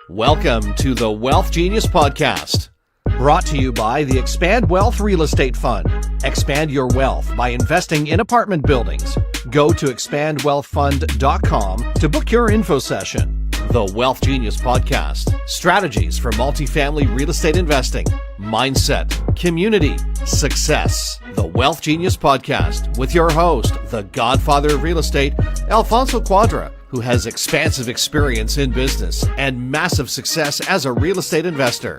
Welcome to the WealthGenius podcast, brought to you by the Expand Wealth Real Estate Fund. Expand your wealth by investing in apartment buildings. Go to expandwealthfund.com to book your info session. The WealthGenius podcast, strategies for multifamily real estate investing, mindset, community, success. The WealthGenius podcast with your host, the godfather of real estate, Alfonso Cuadra, who has expansive experience in business and massive success as a real estate investor.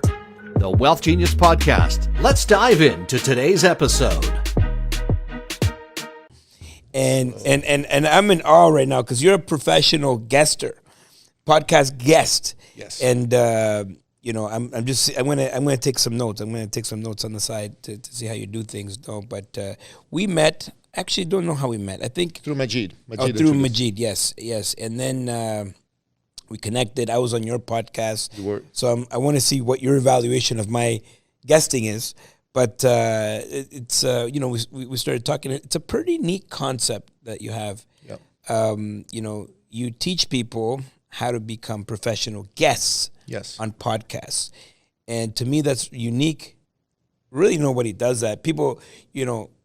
The WealthGenius podcast. Let's dive into today's episode. And I'm in awe right now because you're a professional podcast guest. Yes. And I'm gonna take some notes. I'm gonna take some notes on the side to see how you do things. No, but we met. Actually, don't know how we met. I think through Majid. Through Majid. Yes. And then we connected. I was on your podcast. You were. So I want to see what your evaluation of my guesting is. But we started talking. It's a pretty neat concept that you have. Yep. You teach people how to become professional guests. Yes. On podcasts. And to me, that's unique. Really nobody does that. People,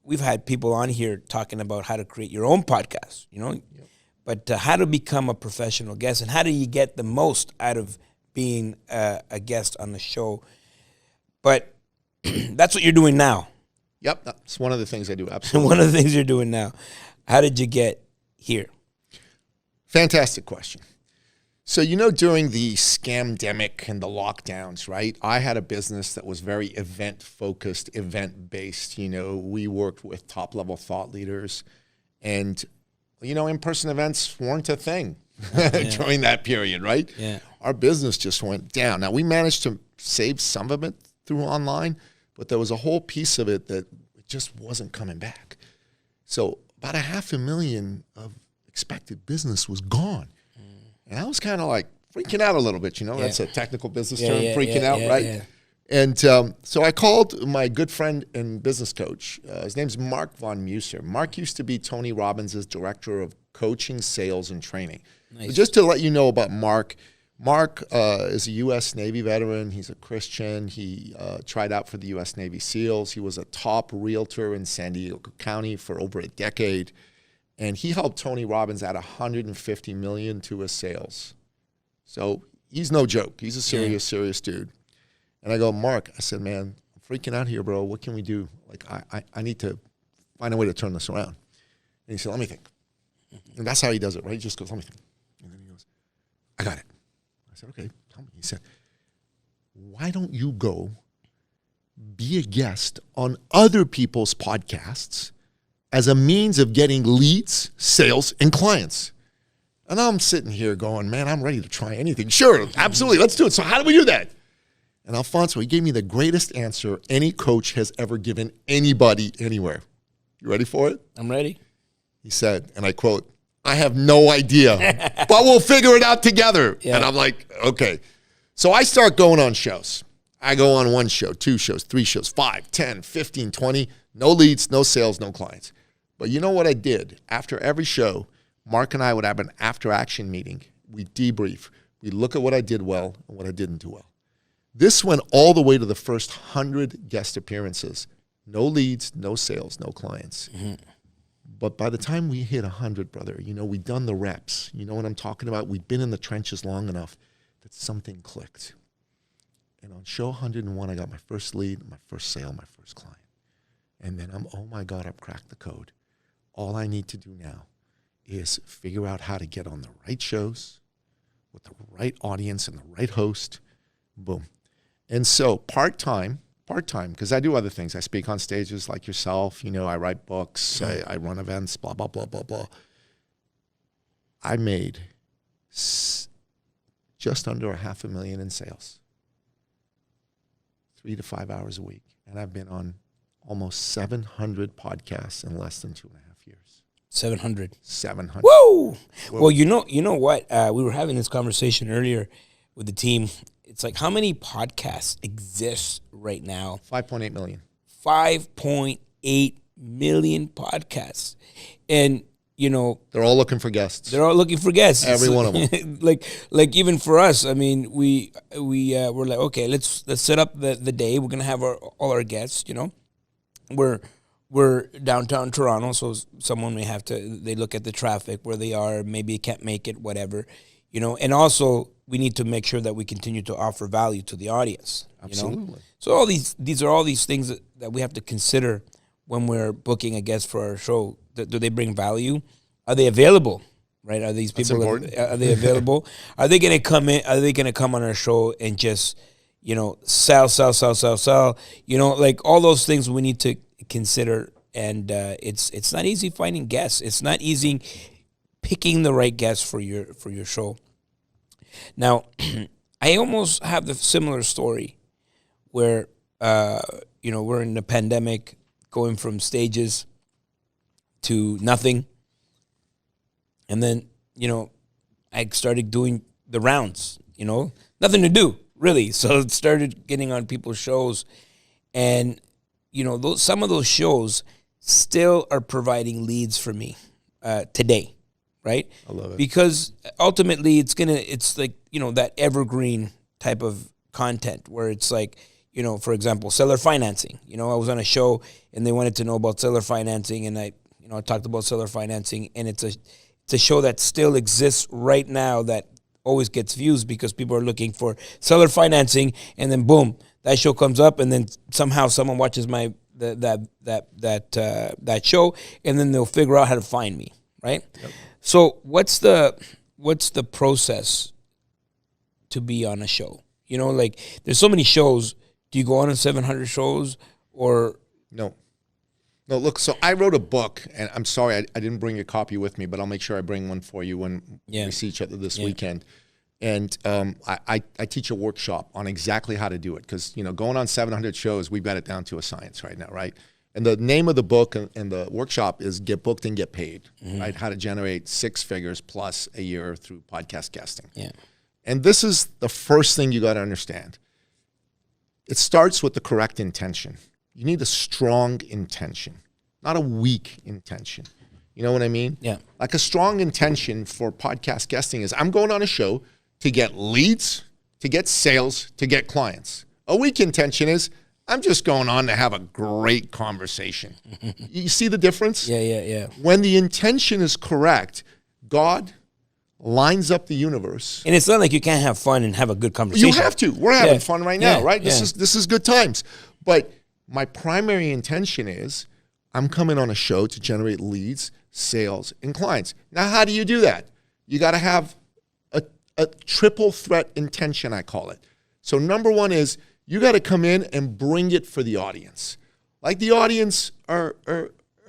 we've had people on here talking about how to create your own podcast, Yep. But how to become a professional guest and how do you get the most out of being a guest on the show. But that's what you're doing now. Yep, that's one of the things I do, absolutely. One of the things you're doing now. How did you get here? Fantastic question. So, during the scamdemic and the lockdowns, right, I had a business that was very event-focused, event-based. We worked with top-level thought leaders. And, in-person events weren't a thing during that period, right? Yeah. Our business just went down. Now, we managed to save some of it through online, but there was a whole piece of it that just wasn't coming back. So about $500,000 of expected business was gone. And I was kind of like freaking out a little bit, That's a technical business term, freaking out, right? Yeah. And so I called my good friend and business coach. His name's Mark Von Muser. Mark used to be Tony Robbins' director of coaching, sales, and training. Nice. So just to let you know about Mark, Mark is a U.S. Navy veteran. He's a Christian. He tried out for the U.S. Navy SEALs. He was a top realtor in San Diego County for over a decade. And he helped Tony Robbins add $150 million to his sales. So he's no joke. He's a serious dude. And I go, Mark, I said, man, I'm freaking out here, bro. What can we do? Like, I need to find a way to turn this around. And he said, let me think. And that's how he does it, right? He just goes, let me think. And then he goes, I got it. I said, okay, tell me. He said, why don't you go be a guest on other people's podcasts as a means of getting leads, sales, and clients? And I'm sitting here going, man, I'm ready to try anything. Sure, absolutely, let's do it. So how do we do that? And Alfonso, he gave me the greatest answer any coach has ever given anybody anywhere. You ready for it? I'm ready. He said, and I quote, I have no idea, but we'll figure it out together. Yeah. And I'm like, okay. So I start going on shows. I go on 1 show, 2 shows, 3 shows, 5, 10, 15, 20, no leads, no sales, no clients. But you know what I did? After every show, Mark and I would have an after-action meeting. We debrief. We look at what I did well and what I didn't do well. This went all the way to the first 100 guest appearances. No leads, no sales, no clients. Mm-hmm. But by the time we hit 100, brother, we'd done the reps. You know what I'm talking about? We'd been in the trenches long enough that something clicked. And on show 101, I got my first lead, my first sale, my first client. And then oh my God, I've cracked the code. All I need to do now is figure out how to get on the right shows with the right audience and the right host. Boom. And so part-time, because I do other things. I speak on stages like yourself. I write books. I run events, blah, blah, blah, blah, blah. I made just under $500,000 in sales, 3 to 5 hours a week. And I've been on almost 700 podcasts in less than 2.5 years. 700. 700. Woo! Well, you know what? We were having this conversation earlier with the team. It's like, how many podcasts exist right now? 5.8 million. 5.8 million podcasts. And they're all looking for guests. They're all looking for guests. Every one of them. like even for us, I mean, we're like, okay, let's set up the day. We're gonna have all our guests. We're downtown Toronto, so someone may have to. They look at the traffic where they are. Maybe can't make it, whatever. And also we need to make sure that we continue to offer value to the audience. Absolutely. So all these are all these things that we have to consider when we're booking a guest for our show. Do they bring value? Are they available? Right? Are these people? Are they available? Are they going to come in? Are they going to come on our show and just sell? Like all those things we need to consider. And it's not easy finding guests. It's not easy picking the right guests for your show. Now, I almost have the similar story where we're in the pandemic, going from stages to nothing. And then, I started doing the rounds, nothing to do, really. So I started getting on people's shows. And, some of those shows still are providing leads for me today, right? I love it. Because ultimately it's like, that evergreen type of content where it's like, for example, seller financing. I was on a show and they wanted to know about seller financing, and I talked about seller financing, and it's a show that still exists right now that always gets views because people are looking for seller financing, and then boom, that show comes up, and then somehow someone watches that show, and then they'll figure out how to find me, right? Yep. So what's the process to be on a show? Like there's so many shows. Do you go on 700 shows or? No, look, so I wrote a book, and I'm sorry I didn't bring a copy with me, but I'll make sure I bring one for you when we see each other this weekend. And I teach a workshop on exactly how to do it because, going on 700 shows, we've got it down to a science right now, right? And the name of the book and the workshop is Get Booked and Get Paid, right? How to generate 6 figures plus a year through podcast guesting. Yeah. And this is the first thing you got to understand. It starts with the correct intention. You need a strong intention, not a weak intention. You know what I mean? Yeah. Like a strong intention for podcast guesting is I'm going on a show to get leads, to get sales, to get clients. A weak intention is I'm just going on to have a great conversation. You see the difference? Yeah. When the intention is correct, God lines up the universe. And it's not like you can't have fun and have a good conversation. You have to. We're having fun right now, right? This is good times. But my primary intention is I'm coming on a show to generate leads, sales, and clients. Now, how do you do that? You got to have a triple threat intention, I call it. So number one is you got to come in and bring it for the audience. Like the audience are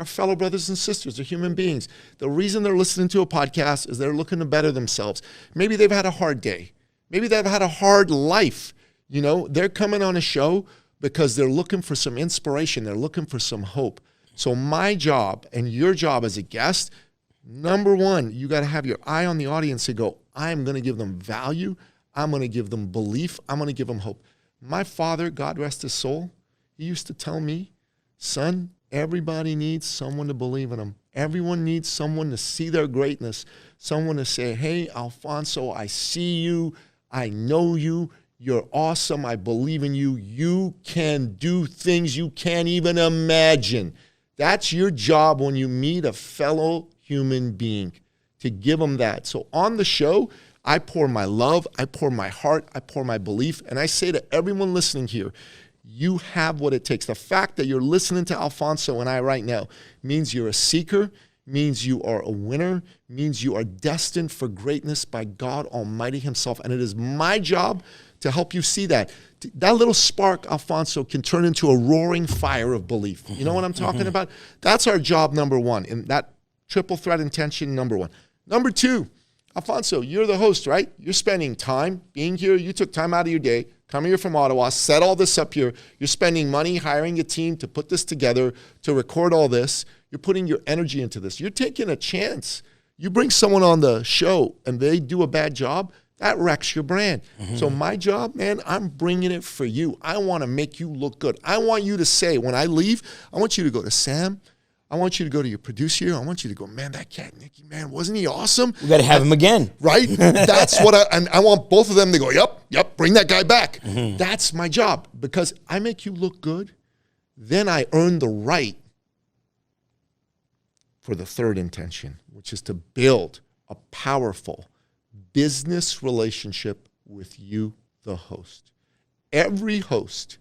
fellow brothers and sisters. They're human beings. The reason they're listening to a podcast is they're looking to better themselves. Maybe they've had a hard day. Maybe they've had a hard life. They're coming on a show because they're looking for some inspiration. They're looking for some hope. So my job and your job as a guest, number one, you got to have your eye on the audience and go, I'm going to give them value. I'm going to give them belief. I'm going to give them hope. My father, God rest his soul, he used to tell me, son, everybody needs someone to believe in them. Everyone needs someone to see their greatness, someone to say, hey, Alfonso, I see you. I know you. You're awesome. I believe in you. You can do things you can't even imagine. That's your job when you meet a fellow human being, to give them that. So on the show, I pour my love, I pour my heart, I pour my belief, and I say to everyone listening here, you have what it takes. The fact that you're listening to Alfonso and I right now means you're a seeker, means you are a winner, means you are destined for greatness by God Almighty himself. And it is my job to help you see that. That little spark, Alfonso, can turn into a roaring fire of belief. You know what I'm talking about? That's our job, number one, in that triple threat intention, number one. Number two, Alfonso, you're the host, right? You're spending time being here. You took time out of your day, coming here from Ottawa, set all this up here. You're spending money, hiring a team to put this together, to record all this. You're putting your energy into this. You're taking a chance. You bring someone on the show and they do a bad job, that wrecks your brand. So my job, man, I'm bringing it for you. I want to make you look good. I want you to say, when I leave, I want you to go to Sam, I want you to go to your producer here. I want you to go, man, that cat, Nicky, man, wasn't he awesome? We got to have him again. Right? That's what and I want both of them to go, yep, bring that guy back. That's my job, because I make you look good. Then I earn the right for the third intention, which is to build a powerful business relationship with you, the host. Every host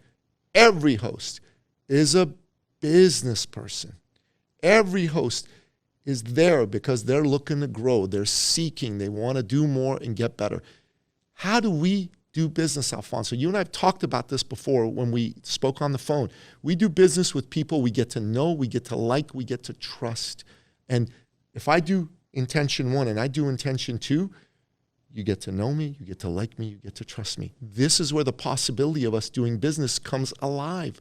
is a business person. Every host is there because they're looking to grow. They're seeking. They want to do more and get better. How do we do business, Alfonso? You and I have talked about this before when we spoke on the phone. We do business with people we get to know, we get to like, we get to trust. And if I do intention 1 and I do intention 2, you get to know me, you get to like me, you get to trust me. This is where the possibility of us doing business comes alive.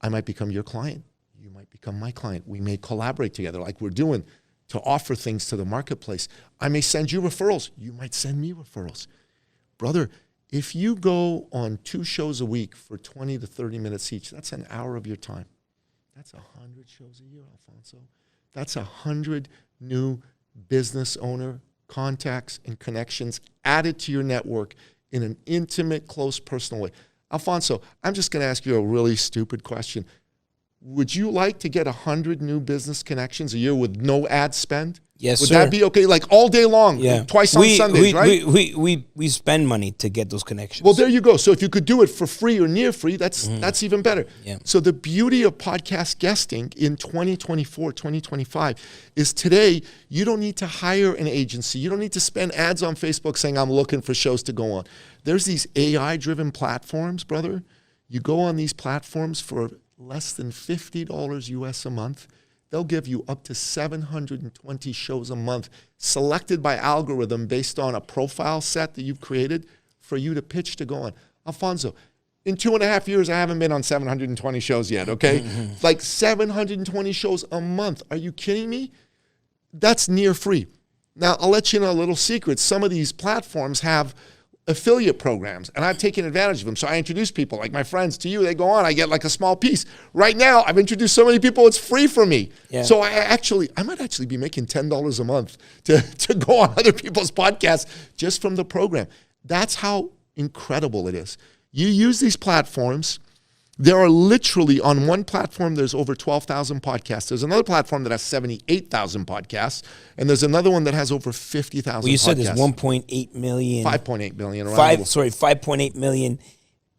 I might become your client. You might become my client. We may collaborate together like we're doing to offer things to the marketplace. I may send you referrals. You might send me referrals. Brother, if you go on 2 shows a week for 20 to 30 minutes each, that's an hour of your time. That's 100 shows a year, Alfonso. That's 100 new business owner contacts and connections added to your network in an intimate, close, personal way. Alfonso, I'm just going to ask you a really stupid question. Would you like to get 100 new business connections a year with no ad spend? Yes, Would sir. that be okay? Like all day long, twice on Sundays, right? We spend money to get those connections. Well, there you go. So if you could do it for free or near free, that's even better. Yeah. So the beauty of podcast guesting in 2024, 2025 is today you don't need to hire an agency. You don't need to spend ads on Facebook saying I'm looking for shows to go on. There's these AI-driven platforms, brother. You go on these platforms for less than $50 US a month. They'll give you up to 720 shows a month selected by algorithm based on a profile set that you've created for you to pitch to go on. Alfonso, in 2.5 years, I haven't been on 720 shows yet, okay? Like 720 shows a month. Are you kidding me? That's near free. Now, I'll let you know a little secret. Some of these platforms have affiliate programs, and I've taken advantage of them. So I introduce people like my friends to you. They go on, I get like a small piece. Right now, I've introduced so many people, it's free for me. Yeah. So I might actually be making $10 a month to go on other people's podcasts just from the program. That's how incredible it is. You use these platforms. There are literally, on one platform, there's over 12,000 podcasts. There's another platform that has 78,000 podcasts. And there's another one that has over 50,000 podcasts. Well, you said there's 1.8 million. 5.8 million around the world. 5.8 million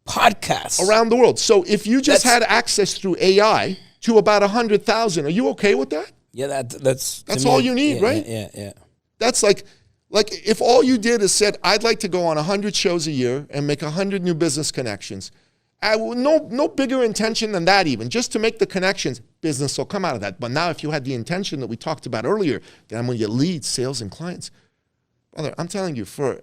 podcasts. Around the world. So if you just had access through AI to about 100,000, are you okay with that? Yeah, that's all you need, right? Yeah. That's like if all you did is said, I'd like to go on 100 shows a year and make 100 new business connections. No bigger intention than that even. Just to make the connections, business will come out of that. But now if you had the intention that we talked about earlier, that I'm going to get leads, sales, and clients. Brother, I'm telling you, for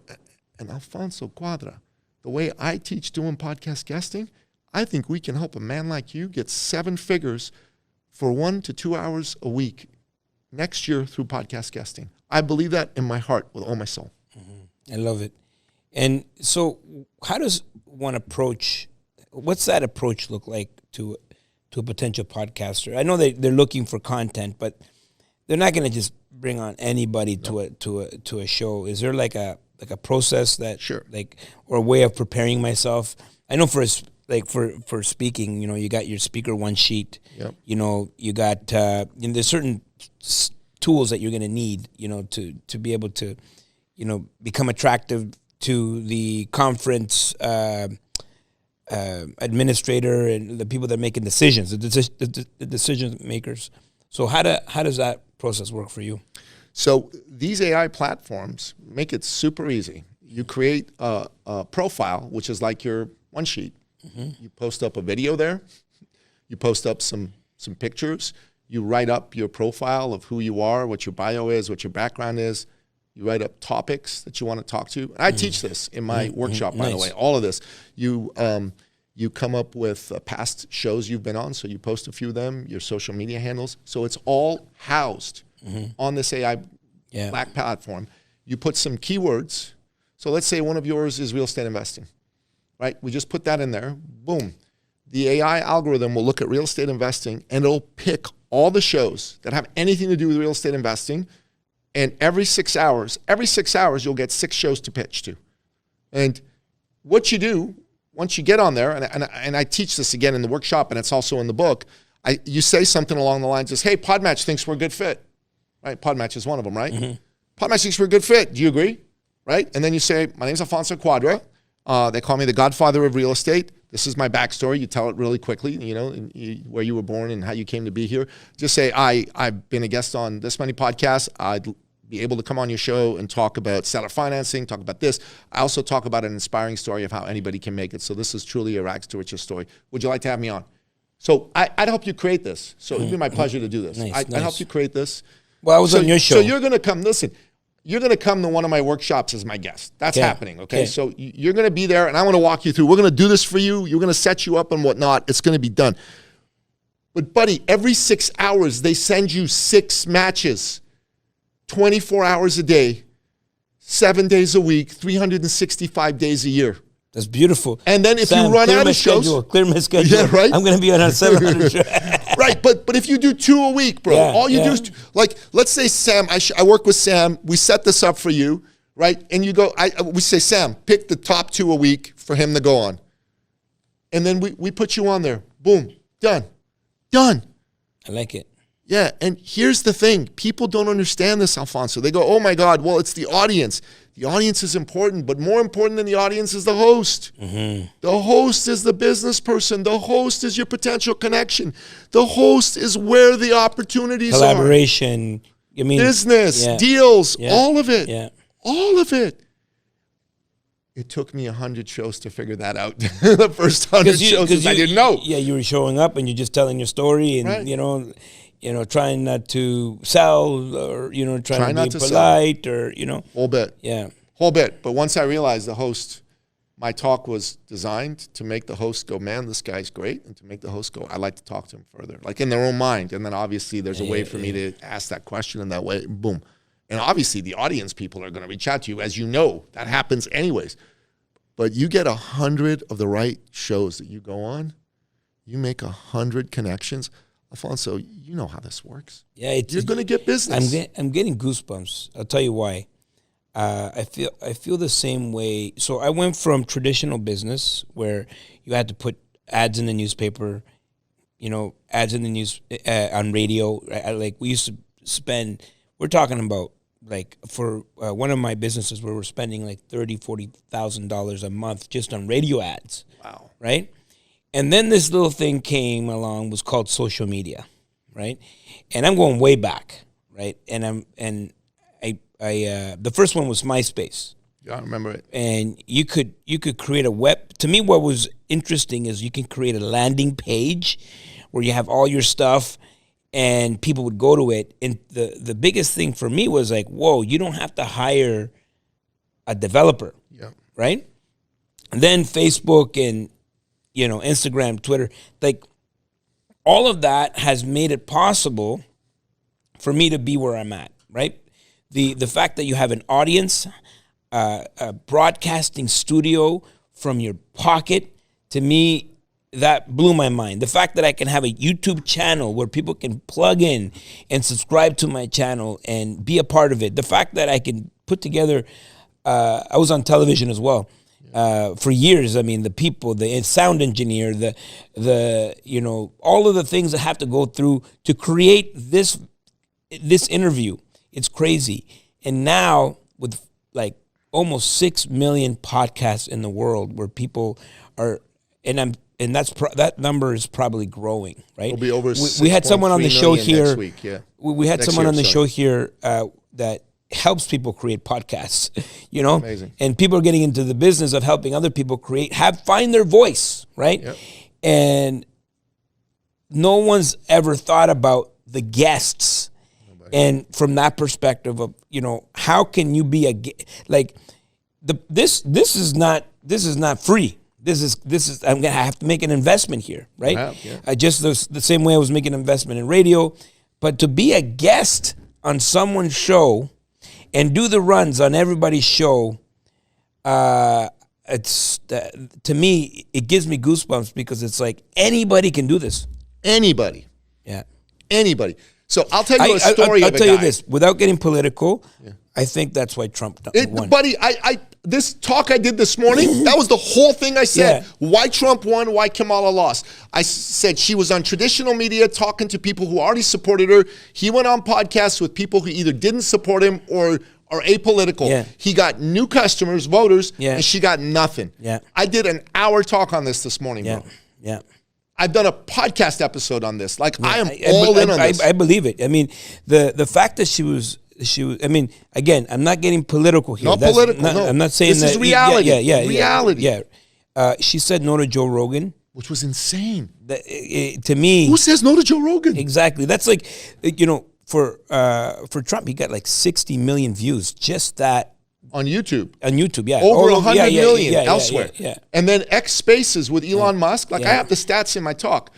an Alfonso Cuadra, the way I teach doing podcast guesting, I think we can help a man like you get 7 figures for 1 to 2 hours a week next year through podcast guesting. I believe that in my heart with all my soul. I love it. And so how does one approach... What's that approach look like to a potential podcaster? I know they're looking for content, but they're not going to just bring on anybody to a show. Is there like a process that or a way of preparing myself? I know for speaking, you got your speaker one sheet. Yep. You got there's certain tools that you're going to need, to be able to, become attractive to the conference administrator and the people that are making decisions, the decision makers. So how does that process work for you? So these AI platforms make it super easy. You create a profile, which is like your one sheet. You post up a video there. You post up some pictures. You write up your profile of who you are, what your bio is, what your background is. You write up topics that you want to talk to. And I teach this in my workshop, by the way, all of this. You come up with past shows you've been on, so you post a few of them, your social media handles. So it's all housed on this AI Black platform. You put some keywords. So let's say one of yours is real estate investing, right? We just put that in there. Boom. the AI algorithm will look at real estate investing and it'll pick all the shows that have anything to do with real estate investing. And every 6 hours, you'll get 6 shows to pitch to. And what you do, once you get on there, and I teach this again in the workshop, and it's also in the book, you say something along the lines of, hey, Podmatch thinks we're a good fit. Right? Podmatch is one of them, right? Mm-hmm. Podmatch thinks we're a good fit. Do you agree? Right? And then you say, my name's Alfonso Cuadra. They call me the godfather of real estate. This is my backstory. You tell it really quickly, where you were born and how you came to be here. Just say, I've been a guest on this many podcasts. I'd be able to come on your show and talk about seller financing, talk about this. I also talk about an inspiring story of how anybody can make it. So this is truly a rags to riches story. Would you like to have me on? So I'd help you create this. So it'd be my pleasure to do this. Nice, I'd help you create this. Well, I was on your show. So you're going to come, listen, you're going to come to one of my workshops as my guest. That's happening, okay? So you're going to be there, and I want to walk you through. We're going to do this for you. You're going to set you up and whatnot. It's going to be done. But, buddy, every 6 hours, they send you 6 matches, 24 hours a day, 7 days a week, 365 days a year. That's beautiful. And then if you run out of shows, clear my schedule. Yeah, right? I'm going to be on a 700 show. Right, but if you do 2 a week, bro, all you do is, like, let's say Sam, I work with Sam, we set this up for you, right? And you go, we say, Sam, pick the top 2 a week for him to go on. And then we put you on there. Boom, done. I like it. Yeah, and here's the thing. People don't understand this, Alfonso. They go, oh my God, well, it's the audience. The audience is important, but more important than the audience is the host. Mm-hmm. The host is the business person. The host is your potential connection. The host is where the opportunities Collaboration. are. Business, deals, all of it. Yeah. All of it. It took me 100 shows to figure that out. The first 100 shows I didn't know. Yeah, you were showing up and you're just telling your story and, trying not to sell or, trying to be polite or, Whole bit. Yeah. Whole bit. But once I realized the host, my talk was designed to make the host go, man, this guy's great. And to make the host go, I'd like to talk to him further. Like in their own mind. And then obviously there's a way for me to ask that question in that way. Boom. And obviously the audience people are going to reach out to you. As you know, that happens anyways. But you get 100 of the right shows that you go on. You make 100 connections. Alfonso, you know how this works. Yeah, you're going to get business. I'm getting goosebumps. I'll tell you why. I feel the same way. So I went from traditional business where you had to put ads in the newspaper, ads in the news on radio. Like we used to spend. We're talking about like for one of my businesses where we're spending like $30,000-$40,000 a month just on radio ads. Wow. Right. And then this little thing came along, was called social media, right? And I'm going way back, right? And the first one was MySpace. Yeah, I remember it. And you could create a web. To me, what was interesting is you can create a landing page where you have all your stuff, and people would go to it. And the biggest thing for me was like, whoa, you don't have to hire a developer, right? And then Facebook and Instagram, Twitter, like all of that has made it possible for me to be where I'm at, right? The fact that you have an audience, a broadcasting studio from your pocket, to me, that blew my mind. The fact that I can have a YouTube channel where people can plug in and subscribe to my channel and be a part of it. The fact that I can put together, I was on television as well. For years, I mean, the people, the sound engineer, the all of the things that have to go through to create this interview, it's crazy. And now with like almost 6 million podcasts in the world, where people are, and that number is probably growing, right? It'll be over. We had someone on the show here. Next week, yeah. We had someone on the show here that helps people create podcasts, Amazing. And people are getting into the business of helping other people find their voice, right? Yep. And no one's ever thought about the guests. Nobody. And from that perspective of, how can you be this is not free. This is I'm gonna have to make an investment here, right? Yeah. Just the same way I was making an investment in radio, but to be a guest on someone's show and do the runs on everybody's show, to me, it gives me goosebumps because it's like anybody can do this. Anybody. Yeah. Anybody. So I'll tell you a story I'll of a tell guy. you this, without getting political, I think that's why Trump won. Buddy, this talk I did this morning, that was the whole thing I said. Yeah. Why Trump won, why Kamala lost. I said she was on traditional media talking to people who already supported her. He went on podcasts with people who either didn't support him or are apolitical. Yeah. He got new customers, voters, Yeah. and she got nothing. Yeah. I did an hour talk on this morning, Yeah. bro. Yeah. I've done a podcast episode on this. Like, I am all in on this. I believe it. I mean, the fact that she was, I mean, again, I'm not getting political here. Not political, no. I'm not saying this that. This is reality. Yeah. Reality. Yeah. She said no to Joe Rogan. Which was insane. To me. Who says no to Joe Rogan? Exactly. That's like, for Trump, he got like 60 million views. Just that. On YouTube. On YouTube, yeah. Over 100 million elsewhere. Yeah. And then X Spaces with Elon Musk. Like, I have the stats in my talk.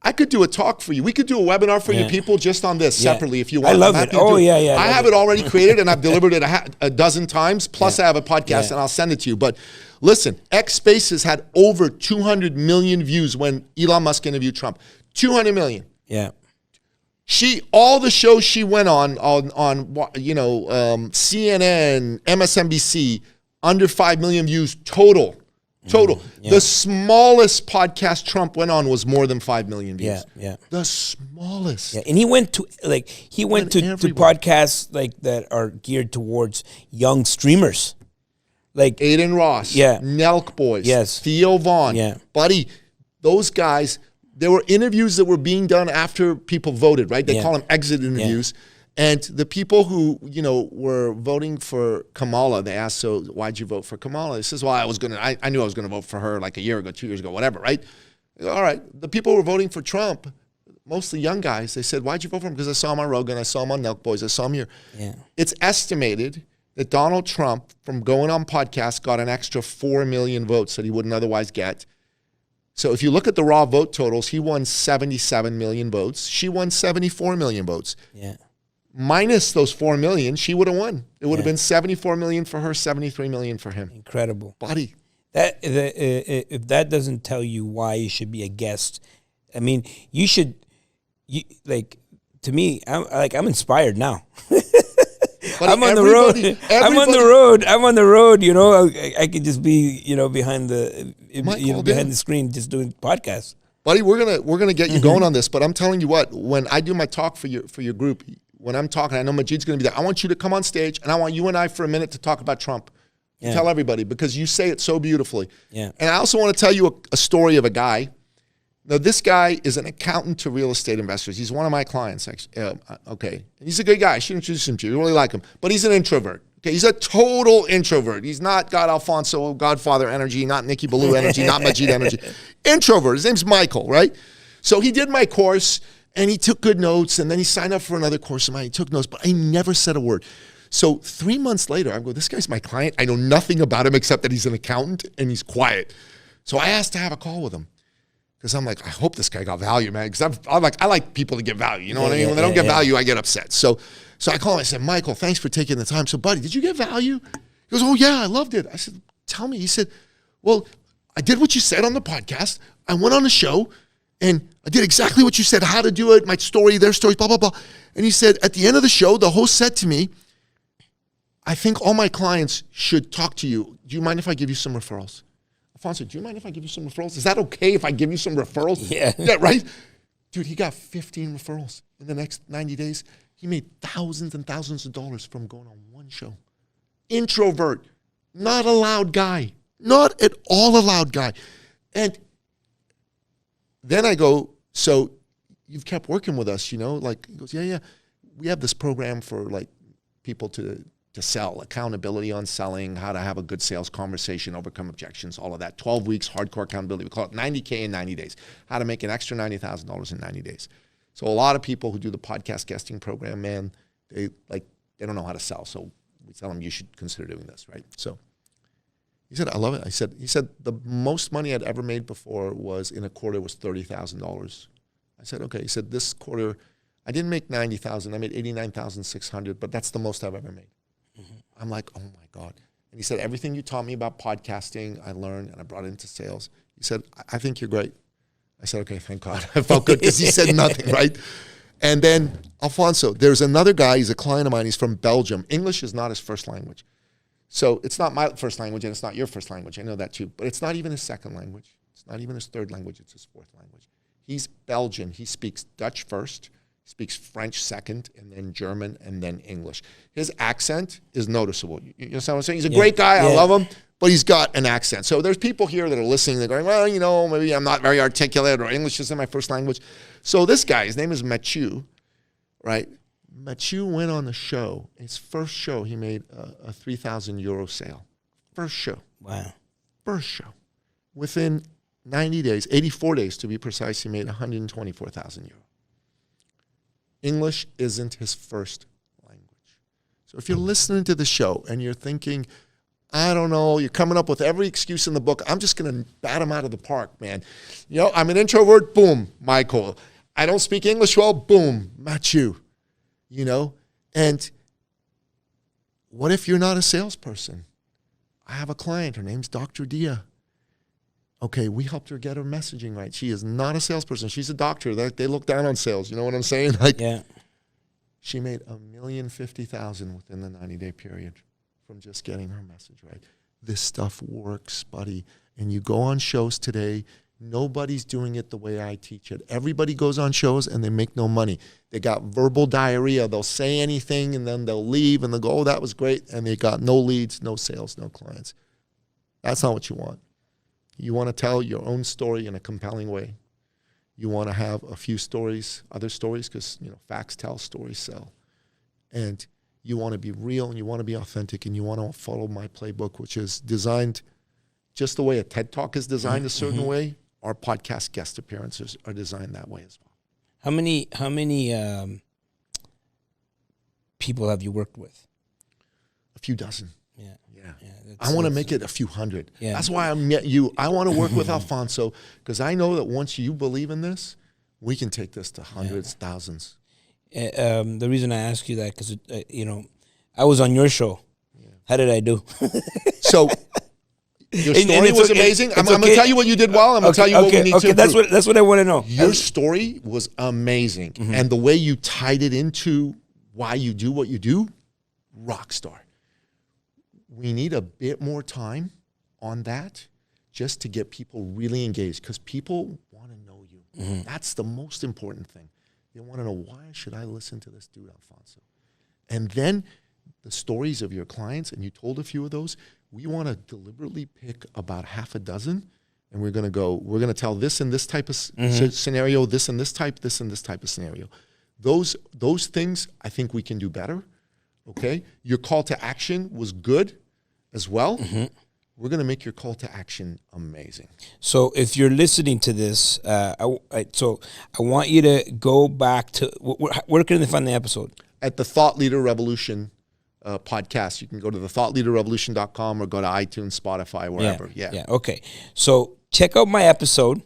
I could do a talk for you. We could do a webinar for you people just on this separately if you want. I love it. Oh, yeah. I have it already created, and I've delivered it a dozen times. Plus, I have a podcast, and I'll send it to you. But listen, X Spaces had over 200 million views when Elon Musk interviewed Trump. 200 million. Yeah. All the shows she went on CNN, MSNBC, under 5 million views total. The smallest podcast Trump went on was more than 5 million views. Yeah. The smallest. Yeah, and he went to podcasts like that are geared towards young streamers. Like Aiden Ross, Nelk Boys, Theo Vaughn, buddy, those guys. There were interviews that were being done after people voted, right? They call them exit interviews. And the people who, were voting for Kamala, they asked, so why'd you vote for Kamala? He says, well, I knew I was going to vote for her like a year ago, 2 years ago, whatever, right? All right. The people who were voting for Trump, mostly young guys, they said, why'd you vote for him? Because I saw him on Rogan, I saw him on Nelk Boys, I saw him here. Yeah. It's estimated that Donald Trump, from going on podcasts, got an extra 4 million votes that he wouldn't otherwise get. So if you look at the raw vote totals, he won 77 million votes. She won 74 million votes. Yeah. Minus those 4 million, she would have won. It would have been 74 million for her, 73 million for him. Incredible. Buddy. If that doesn't tell you why you should be a guest, I mean, to me, I'm inspired now. I'm on the road. I'm on the road. I could just be, behind the screen, just doing podcasts. Buddy, we're gonna get you going on this. But I'm telling you what, when I do my talk for your group, when I'm talking, I know Majid's gonna be there. I want you to come on stage, and I want you and I for a minute to talk about Trump. Yeah. Tell everybody, because you say it so beautifully. Yeah. And I also want to tell you a story of a guy. Now, this guy is an accountant to real estate investors. He's one of my clients, actually. Okay. And he's a good guy. I should introduce him to you. You really like him. But he's an introvert. Okay. He's a total introvert. He's not got Alfonso Godfather energy, not Nicky Billou energy, not Majid energy. Introvert. His name's Michael, right? So he did my course, and he took good notes, and then he signed up for another course of mine. He took notes, but I never said a word. So 3 months later, I go, this guy's my client. I know nothing about him except that he's an accountant, and he's quiet. So I asked to have a call with him. Because I'm like, I hope this guy got value, man. Because I like people to get value. You know what I mean? When they don't get value, I get upset. So I call him. I said, Michael, thanks for taking the time. So, buddy, did you get value? He goes, oh, yeah, I loved it. I said, tell me. He said, well, I did what you said on the podcast. I went on a show, and I did exactly what you said, how to do it, my story, their stories, blah, blah, blah. And he said, at the end of the show, the host said to me, I think all my clients should talk to you. Do you mind if I give you some referrals? Alfonso, do you mind if I give you some referrals? Is that okay if I give you some referrals? Yeah. Yeah, right? Dude, he got 15 referrals in the next 90 days. He made thousands and thousands of dollars from going on one show. Introvert, not a loud guy. Not at all a loud guy. And then I go, so you've kept working with us, Like, he goes, yeah. We have this program for, like, people to sell, accountability on selling, how to have a good sales conversation, overcome objections, all of that. 12 weeks, hardcore accountability. We call it 90K in 90 days. How to make an extra $90,000 in 90 days. So a lot of people who do the podcast guesting program, man, they don't know how to sell. So we tell them you should consider doing this, right? So he said, I love it. He said the most money I'd ever made before was in a quarter was $30,000. I said, okay. He said, this quarter, I didn't make $90,000. I made $89,600, but that's the most I've ever made. Mm-hmm. I'm like, oh my God. And he said, everything you taught me about podcasting, I learned, and I brought it into sales. He said, I think you're great. I said, okay, thank God. I felt good because he said nothing, right? And then Alfonso, there's another guy, he's a client of mine, he's from Belgium. English is not his first language. So it's not my first language and it's not your first language. I know that too. But it's not even his second language. It's not even his third language. It's his fourth language. He's Belgian. He speaks Dutch first, speaks French second, and then German, and then English. His accent is noticeable. You understand what I'm saying? He's a great guy. I love him. But he's got an accent. So there's people here that are listening. They're going, well, you know, maybe I'm not very articulate or English isn't my first language. So this guy, his name is Mathieu, right? Mathieu went on the show. His first show, he made a 3,000 euro sale. First show. Wow. First show. Within 90 days, 84 days to be precise, he made 124,000 euro. English isn't his first language. So if you're listening to the show and you're thinking, I don't know, you're coming up with every excuse in the book, I'm just going to bat him out of the park, man. You know, I'm an introvert, boom, Michael. I don't speak English well, boom, Mathieu. You know, and what if you're not a salesperson? I have a client, her name's Dr. Dia. Okay, we helped her get her messaging right. She is not a salesperson. She's a doctor. They look down on sales. You know what I'm saying? Like, yeah. She made $1,050,000 within the 90-day period from just getting her message right. This stuff works, buddy. And you go on shows today, nobody's doing it the way I teach it. Everybody goes on shows and they make no money. They got verbal diarrhea. They'll say anything and then they'll leave and they'll go, oh, that was great. And they got no leads, no sales, no clients. That's not what you want. You want to tell your own story in a compelling way. You want to have a few stories, other stories, because, you know, facts tell, stories sell. And you want to be real and you want to be authentic and you want to follow my playbook, which is designed just the way a TED Talk is designed a certain way. Our podcast guest appearances are designed that way as well. How many people have you worked with? A few dozen. Yeah. I want to make it a few hundred. Yeah. That's why I met you. I want to work with Alfonso because I know that once you believe in this, we can take this to hundreds, thousands. The reason I ask you that because you know, I was on your show. Yeah. How did I do? So your story was amazing. I'm going to tell you what you did well. I'm going to tell you what we need to improve. That's what I want to know. Your story was amazing, and the way you tied it into why you do what you do, rock star. We need a bit more time on that just to get people really engaged because people want to know you. That's the most important thing. They want to know, why should I listen to this dude, Alfonso? And then the stories of your clients, and you told a few of those, we want to deliberately pick about half a dozen, and we're going to tell this and this type of scenario, this and this type of scenario. Those things, I think we can do better, okay? Your call to action was good as well. We're going to make your call to action amazing. So if you're listening to this, I want you to go back to, where can they find the episode? At the Thought Leader Revolution podcast. You can go to thethoughtleaderrevolution.com or go to iTunes, Spotify, wherever. Yeah. Okay. So check out my episode,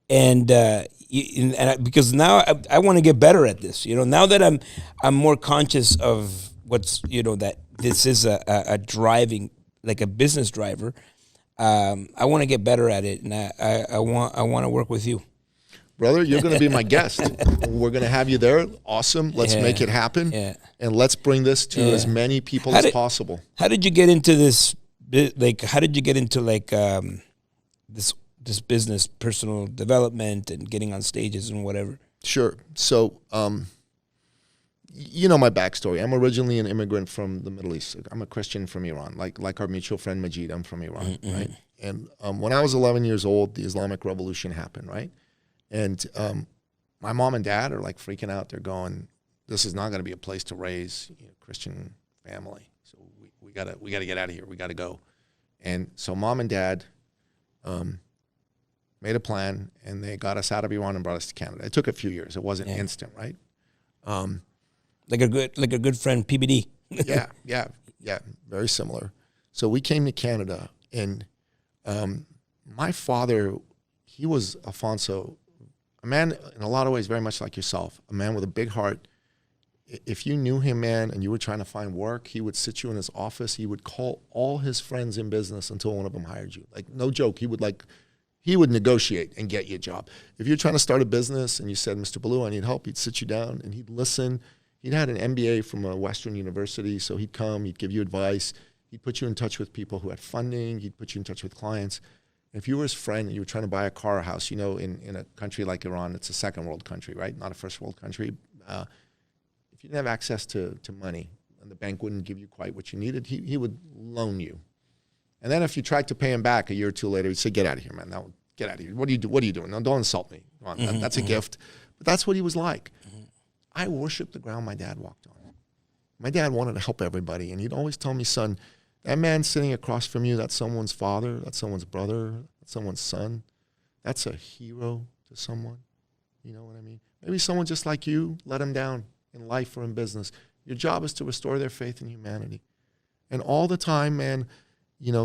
and because now I want to get better at this. You know, now that I'm more conscious of what's, you know, that this is a driving, like a business driver. I want to get better at it, and I want to work with you. Brother, you're going to be my guest. We're going to have you there. Awesome. Let's make it happen. Yeah. And let's bring this to as many people as possible. How did you get into this? Like, how did you get into this business, personal development, and getting on stages and whatever? Sure. So, you know my backstory. I'm originally an immigrant from the Middle East. I'm a Christian from Iran. Like our mutual friend Majid, I'm from Iran, right? And when I was 11 years old, the Islamic Revolution happened, right? And my mom and dad are like freaking out. They're going, this is not going to be a place to raise a Christian family. So we gotta get out of here. We got to go. And so mom and dad made a plan, and they got us out of Iran and brought us to Canada. It took a few years. It wasn't instant, right? Like a good friend, PBD. yeah, very similar. So we came to Canada, and my father, he was Alfonso, a man in a lot of ways very much like yourself, a man with a big heart. if you knew him, man, and you were trying to find work, he would sit you in his office. He would call all his friends in business until one of them hired you. Like, no joke. He would negotiate and get you a job. If you're trying to start a business and you said, Mr. Billou, I need help, he'd sit you down and he'd listen. He'd had an MBA from a Western university, so he'd come, he'd give you advice. He'd put you in touch with people who had funding. He'd put you in touch with clients. If you were his friend and you were trying to buy a car or house, in a country like Iran, it's a second world country, right? Not a first world country. If you didn't have access to money and the bank wouldn't give you quite what you needed, he would loan you. And then if you tried to pay him back a year or two later, he'd say, get out of here, man. Now, get out of here. What are you doing? No, don't insult me. Come on, that's a gift. But that's what he was like. I worshiped the ground my dad walked on. My dad wanted to help everybody, and he'd always tell me, son, that man sitting across from you, that's someone's father, that's someone's brother, that's someone's son. That's a hero to someone. You know what I mean? Maybe someone just like you let him down in life or in business. Your job is to restore their faith in humanity. And all the time, man,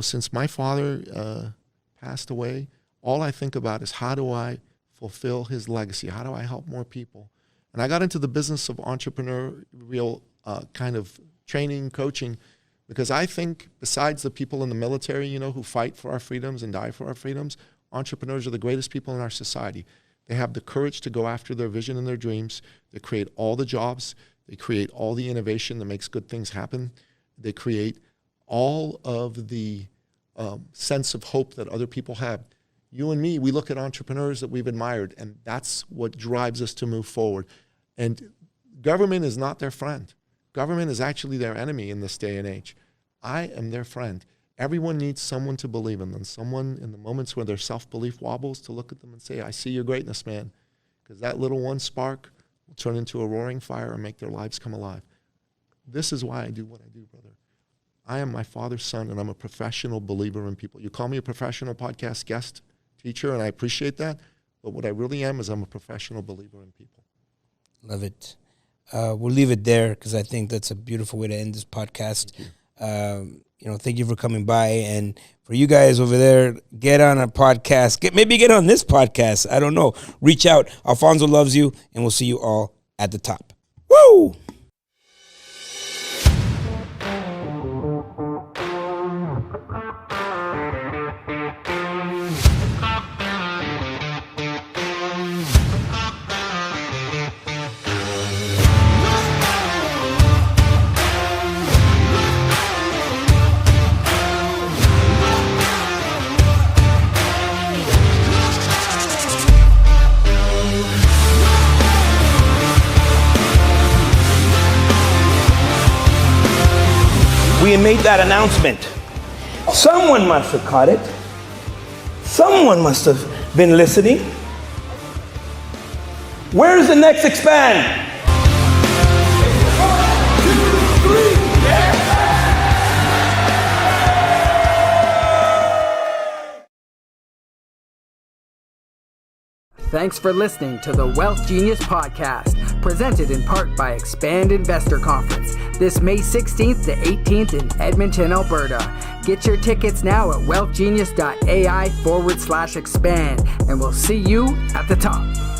since my father passed away, all I think about is how do I fulfill his legacy? How do I help more people? And I got into the business of entrepreneurial kind of training, coaching, because I think besides the people in the military, who fight for our freedoms and die for our freedoms, entrepreneurs are the greatest people in our society. They have the courage to go after their vision and their dreams. They create all the jobs. They create all the innovation that makes good things happen. They create all of the sense of hope that other people have. You and me, we look at entrepreneurs that we've admired, and that's what drives us to move forward. And government is not their friend. Government is actually their enemy in this day and age. I am their friend. Everyone needs someone to believe in them, someone in the moments where their self-belief wobbles to look at them and say, I see your greatness, man. Because that little one spark will turn into a roaring fire and make their lives come alive. This is why I do what I do, brother. I am my father's son, and I'm a professional believer in people. You call me a professional podcast guest teacher, and I appreciate that. But what I really am is I'm a professional believer in people. Love it. We'll leave it there because I think that's a beautiful way to end this podcast. Thank you for coming by. And for you guys over there, get on a podcast. Maybe get on this podcast. I don't know. Reach out. Alfonso loves you, and we'll see you all at the top. Woo! We made that announcement. Someone must have caught it. Someone must have been listening. Where's the next expand? Thanks for listening to the Wealth Genius Podcast, presented in part by Expand Investor Conference, this May 16th to 18th in Edmonton, Alberta. Get your tickets now at wealthgenius.ai/expand, and we'll see you at the top.